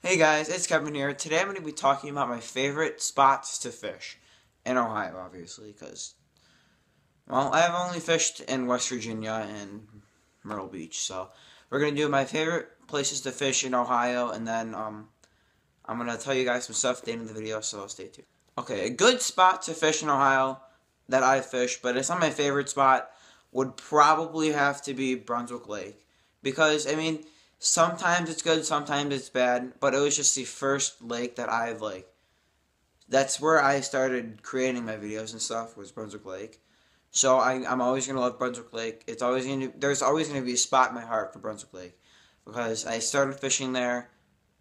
Hey guys, it's Kevin here. Today I'm going to be talking about my favorite spots to fish in Ohio, obviously, because, well, I've only fished in West Virginia and Myrtle Beach, so we're going to do my favorite places to fish in Ohio, and then I'm going to tell you guys some stuff at the end of the video, so stay tuned. Okay, a good spot to fish in Ohio that I fish, but it's not my favorite spot, would probably have to be Brunswick Lake, because, I mean, sometimes it's good, sometimes it's bad, but it was just the first lake that I've, that's where I started creating my videos and stuff, was Brunswick Lake. So I'm always going to love Brunswick Lake. There's always going to be a spot in my heart for Brunswick Lake, because I started fishing there.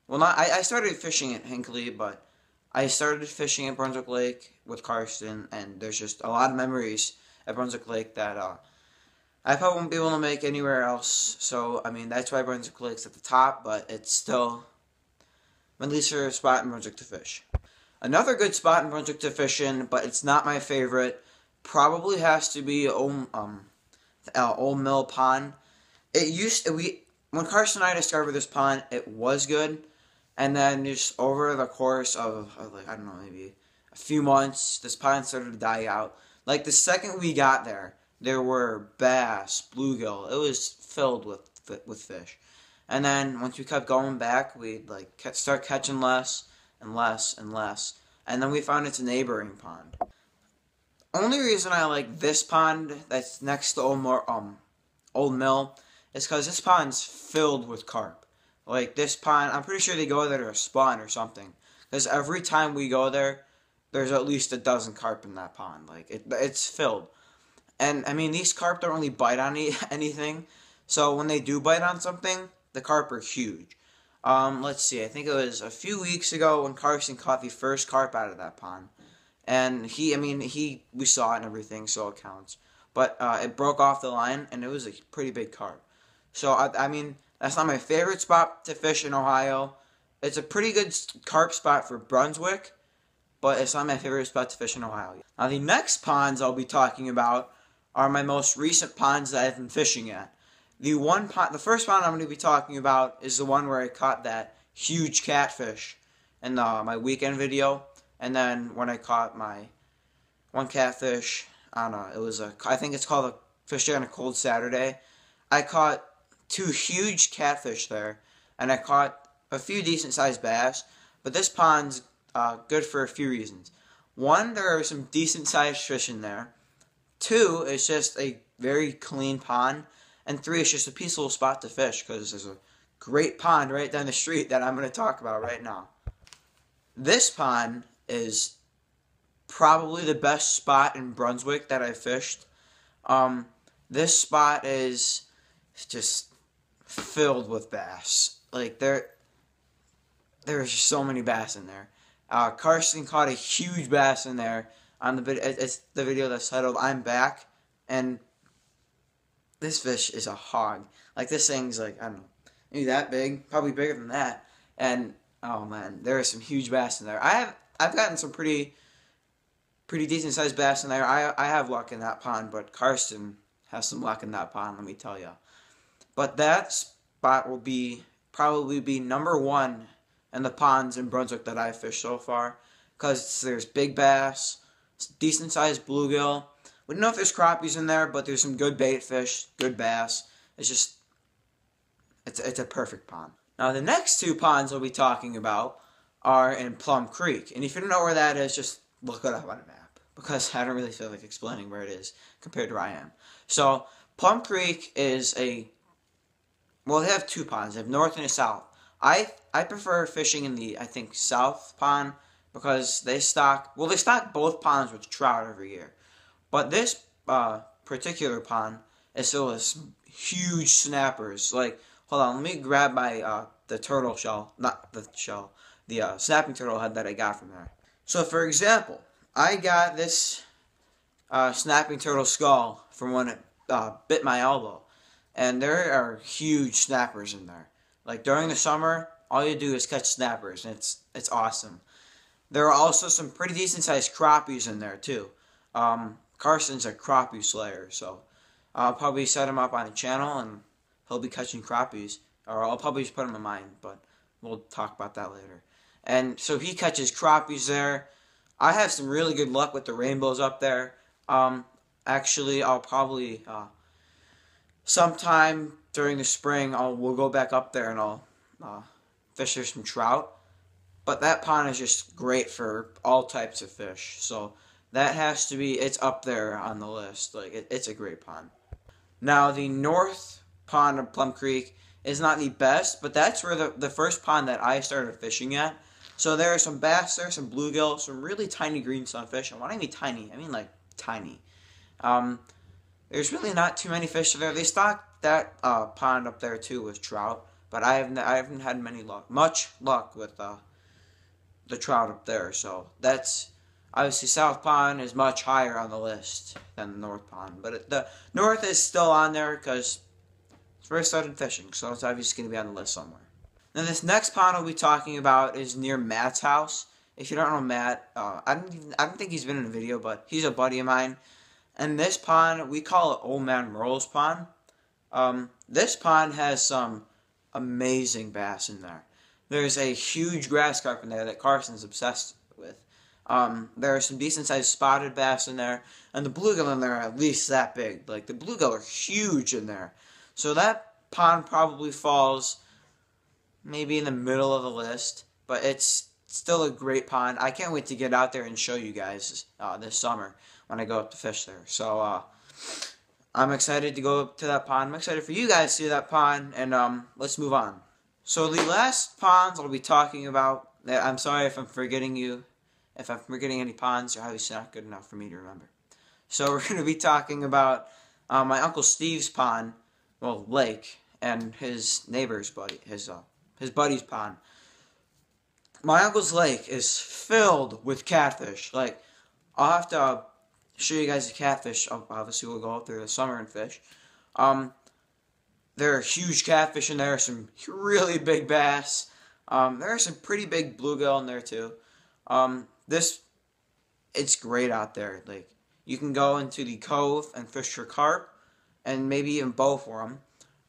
Well, I started fishing at Hinckley, but I started fishing at Brunswick Lake with Karsten, and there's just a lot of memories at Brunswick Lake that, I probably won't be able to make anywhere else, so, I mean, that's why Brunswick Lake's at the top, but it's still my least favorite spot in Brunswick to fish. Another good spot in Brunswick to fish in, but it's not my favorite, probably has to be Old Mill Pond. When Carson and I discovered this pond, it was good, and then just over the course of I don't know, maybe a few months, this pond started to die out. Like, the second we got there were bass, bluegill. It was filled with fish. And then once we kept going back, we'd start catching less and less and less. And then we found it's a neighboring pond. Only reason I like this pond that's next to Old Mill is because this pond's filled with carp. Like, this pond, I'm pretty sure they go there to spawn or something. Because every time we go there, there's at least a dozen carp in that pond. Like, it's filled. And, I mean, these carp don't really bite on anything. So when they do bite on something, the carp are huge. Let's see. I think it was a few weeks ago when Carson caught the first carp out of that pond. And we saw it and everything, so it counts. But it broke off the line, and it was a pretty big carp. So, I mean, that's not my favorite spot to fish in Ohio. It's a pretty good carp spot for Brunswick, but it's not my favorite spot to fish in Ohio. Now, the next ponds I'll be talking about are my most recent ponds that I've been fishing at. The first pond I'm going to be talking about is the one where I caught that huge catfish in my weekend video. And then when I caught my one catfish on I think it's called a Fish Day on a Cold Saturday. I caught 2 huge catfish there, and I caught a few decent sized bass. But this pond's good for a few reasons. One, there are some decent sized fish in there. 2, it's just a very clean pond. And 3, it's just a peaceful spot to fish because there's a great pond right down the street that I'm going to talk about right now. This pond is probably the best spot in Brunswick that I've fished. This spot is just filled with bass. Like, there's just so many bass in there. Carson caught a huge bass in there on the video. It's the video that's titled "I'm Back," and this fish is a hog. Like, this thing's like, I don't know, maybe that big, probably bigger than that. And oh man, there are some huge bass in there. I've gotten some pretty decent sized bass in there. I have luck in that pond, but Karsten has some luck in that pond, let me tell you. But that spot will probably be number 1 in the ponds in Brunswick that I've fished so far, because there's big bass, decent sized bluegill. We don't know if there's crappies in there, but there's some good bait fish, good bass. It's a perfect pond. Now, the next 2 ponds we'll be talking about are in Plum Creek. And if you don't know where that is, just look it up on a map, because I don't really feel like explaining where it is compared to where I am. So, Plum Creek is well, they have 2 ponds. They have north and a south. I prefer fishing in the, I think, south pond, because they stock both ponds with trout every year. But this particular pond is filled with some huge snappers. Like, hold on, let me grab my the turtle shell, not the shell, the snapping turtle head that I got from there. So, for example, I got this snapping turtle skull from when it bit my elbow, and there are huge snappers in there. Like, during the summer, all you do is catch snappers, and it's awesome. There are also some pretty decent sized crappies in there too. Carson's a crappie slayer, so I'll probably set him up on a channel and he'll be catching crappies, or I'll probably just put him in mine, but we'll talk about that later. And so he catches crappies there. I have some really good luck with the rainbows up there. Actually, I'll probably sometime during the spring we'll go back up there and I'll fish there some trout. But that pond is just great for all types of fish. So that has to be, it's up there on the list. Like it's a great pond. Now the north pond of Plum Creek is not the best, but that's where the first pond that I started fishing at. So there are some bass there, some bluegill, some really tiny green sunfish. And when I mean tiny, I mean like tiny. There's really not too many fish there. They stocked that pond up there too with trout, but I haven't had much luck with the trout up there. So that's obviously South Pond is much higher on the list than the North Pond, but the North is still on there because it's where I started fishing, so it's obviously going to be on the list somewhere. Now this next pond I'll be talking about is near Matt's house. If you don't know Matt, I don't think he's been in a video, but he's a buddy of mine. And this pond, we call it Old Man Merle's Pond. This pond has some amazing bass in there. There's a huge grass carp in there that Carson's obsessed with. There are some decent-sized spotted bass in there, and the bluegill in there are at least that big. Like, the bluegill are huge in there. So that pond probably falls maybe in the middle of the list, but it's still a great pond. I can't wait to get out there and show you guys this summer when I go up to fish there. So I'm excited to go up to that pond. I'm excited for you guys to see that pond, and let's move on. So the last ponds I'll be talking about, I'm sorry if I'm forgetting you. If I'm forgetting any ponds, you're obviously not good enough for me to remember. So we're going to be talking about my Uncle Steve's pond, well, lake, and his neighbor's buddy, his buddy's pond. My uncle's lake is filled with catfish. Like, I'll have to show you guys the catfish. Obviously, we'll go up there this summer and fish. There are huge catfish in there, some really big bass. There are some pretty big bluegill in there too. It's great out there. Like, you can go into the cove and fish for carp, and maybe even bow for them.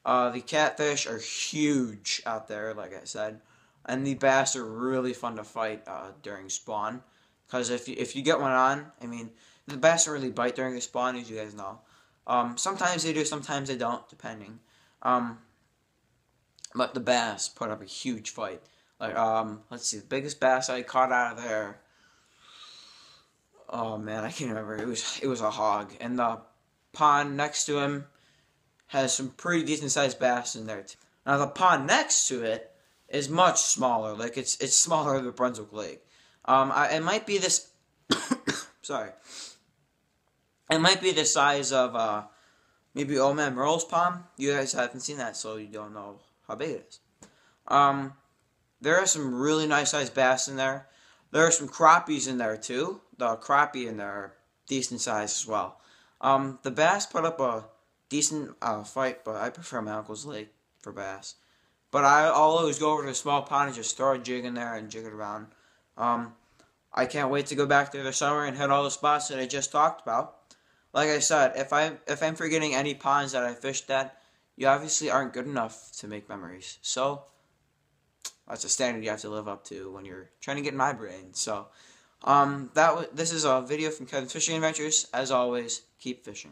The catfish are huge out there, like I said, and the bass are really fun to fight during spawn. Because if you get one on, I mean, the bass don't really bite during the spawn, as you guys know. Sometimes they do, sometimes they don't, depending. But the bass put up a huge fight. Like, let's see, the biggest bass I caught out of there. Oh man, I can't remember. It was a hog, and the pond next to him has some pretty decent sized bass in there too. Now the pond next to it is much smaller. Like it's smaller than Brunswick Lake. It might be this. Sorry. It might be the size of maybe Old Man Merle's pond. You guys haven't seen that, so you don't know how big it is. There are some really nice sized bass in there. There are some crappies in there too. The crappie in there are decent size as well. The bass put up a decent fight, but I prefer my uncle's lake for bass. But I'll always go over to the small pond and just throw a jig in there and jig it around. I can't wait to go back there this summer and hit all the spots that I just talked about. Like I said, if I'm forgetting any ponds that I fished at, you obviously aren't good enough to make memories. So that's a standard you have to live up to when you're trying to get in my brain. So this is a video from Kevin's Fishing Adventures. As always, keep fishing.